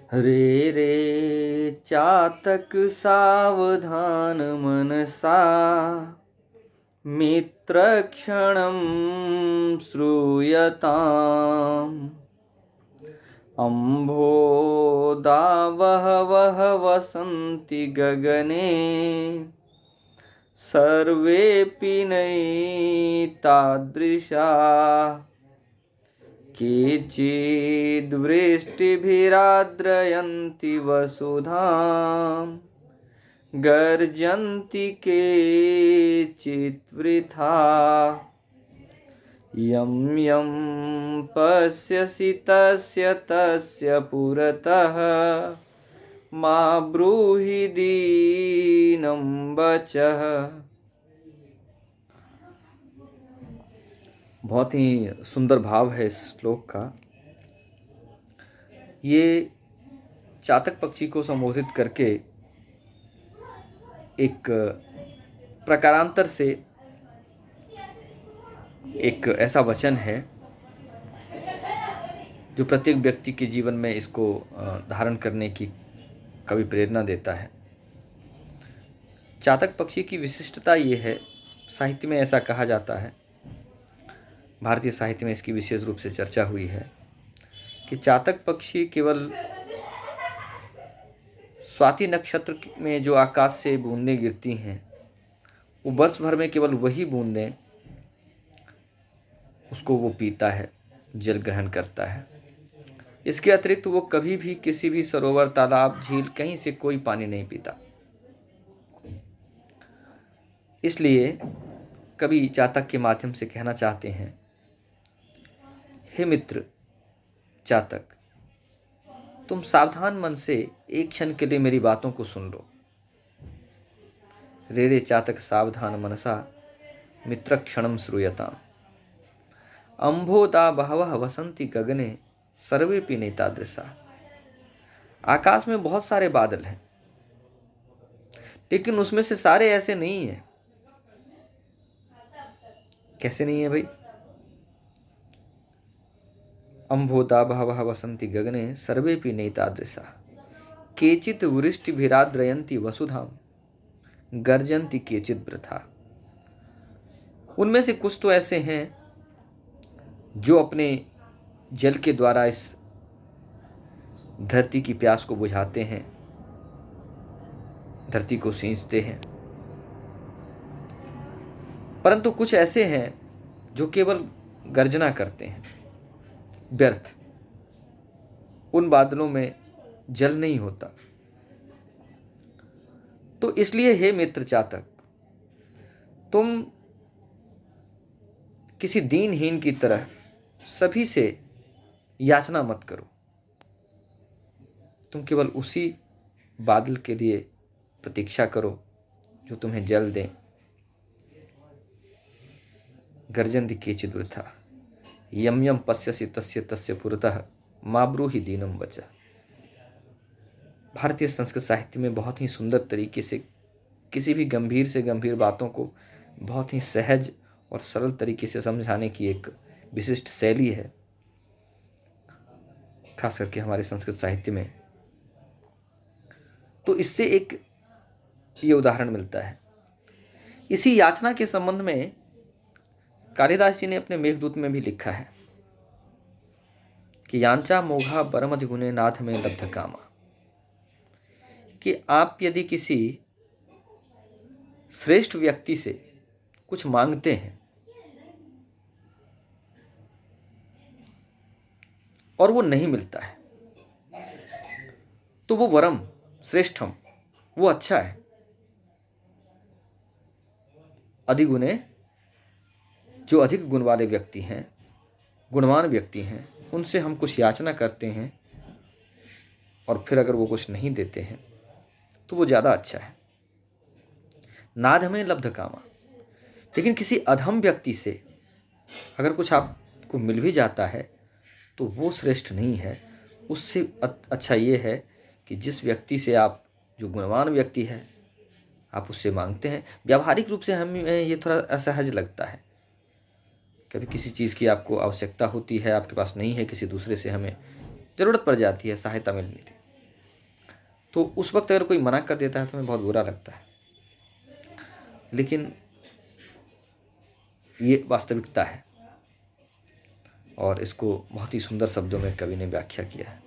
रे रे चातक सावधान मनसा मित्रक्षणं श्रूयताम्। अम्भोदावहवः वसन्ति गगने सर्वेऽपि नैतादृशा। केचिद्वृष्टिभिराद्रयन्ति वसुधां गर्जन्ति केचित् वृथा। यं यं पश्यसि तस्य तस्य पुरतः मा ब्रूहि दीनं वचः। बहुत ही सुंदर भाव है इस श्लोक का। ये चातक पक्षी को संबोधित करके एक प्रकारांतर से एक ऐसा वचन है जो प्रत्येक व्यक्ति के जीवन में इसको धारण करने की कवि प्रेरणा देता है। चातक पक्षी की विशिष्टता ये है, साहित्य में ऐसा कहा जाता है, भारतीय साहित्य में इसकी विशेष रूप से चर्चा हुई है कि चातक पक्षी केवल स्वाति नक्षत्र में जो आकाश से बूंदें गिरती हैं, वो वर्ष भर में केवल वही बूंदें उसको वो पीता है, जल ग्रहण करता है। इसके अतिरिक्त वो कभी भी किसी भी सरोवर, तालाब, झील, कहीं से कोई पानी नहीं पीता। इसलिए कवि चातक के माध्यम से कहना चाहते हैं, हे मित्र चातक, तुम सावधान मन से एक क्षण के लिए मेरी बातों को सुन लो। रे रे चातक सावधान मनसा मित्र क्षणम श्रूयताम्। अम्भोदा बहवः वसंति गगने सर्वेपि नैतादृशा। आकाश में बहुत सारे बादल हैं, लेकिन उसमें से सारे ऐसे नहीं हैं। कैसे नहीं है भाई? अम्भोदा बहवः वसन्ति गगने सर्वेपि नैतादृशा। केचित् वृष्टिभिराद्रयन्ति वसुधां गर्जन्ति केचित् वृथा। उनमें से कुछ तो ऐसे हैं जो अपने जल के द्वारा इस धरती की प्यास को बुझाते हैं, धरती को सींचते हैं, परंतु कुछ ऐसे हैं जो केवल गर्जना करते हैं, व्यर्थ। उन बादलों में जल नहीं होता। तो इसलिए हे मित्र चातक, तुम किसी दीनहीन की तरह सभी से याचना मत करो। तुम केवल उसी बादल के लिए प्रतीक्षा करो जो तुम्हें जल दें। गर्जन्ति केचित् वृथा यम यम पश्यसि तस्य तस्य पुरतः मा ब्रूहि दीनं वचः। भारतीय संस्कृत साहित्य में बहुत ही सुंदर तरीके से किसी भी गंभीर से गंभीर बातों को बहुत ही सहज और सरल तरीके से समझाने की एक विशिष्ट शैली है, खास करके हमारे संस्कृत साहित्य में। तो इससे एक ये उदाहरण मिलता है। इसी याचना के संबंध में कालिदास जी ने अपने मेघदूत में भी लिखा है कि यांचा मोघा परमधि गुणे नाथ में लब्ध कामा, कि आप यदि किसी श्रेष्ठ व्यक्ति से कुछ मांगते हैं और वो नहीं मिलता है, तो वो वरम श्रेष्ठम, वो अच्छा है। अधिगुणे, जो अधिक गुण वाले व्यक्ति हैं, गुणवान व्यक्ति हैं, उनसे हम कुछ याचना करते हैं और फिर अगर वो कुछ नहीं देते हैं तो वो ज़्यादा अच्छा है। नाधमे लब्ध कामा, लेकिन किसी अधम व्यक्ति से अगर कुछ आपको मिल भी जाता है तो वो श्रेष्ठ नहीं है। उससे अच्छा ये है कि जिस व्यक्ति से आप, जो गुणवान व्यक्ति है, आप उससे मांगते हैं। व्यावहारिक रूप से हमें ये थोड़ा असहज लगता है। कभी किसी चीज़ की आपको आवश्यकता होती है, आपके पास नहीं है, किसी दूसरे से हमें ज़रूरत पड़ जाती है, सहायता मिलनी थी, तो उस वक्त अगर कोई मना कर देता है तो हमें बहुत बुरा लगता है, लेकिन ये वास्तविकता है और इसको बहुत ही सुंदर शब्दों में कवि ने व्याख्या किया है।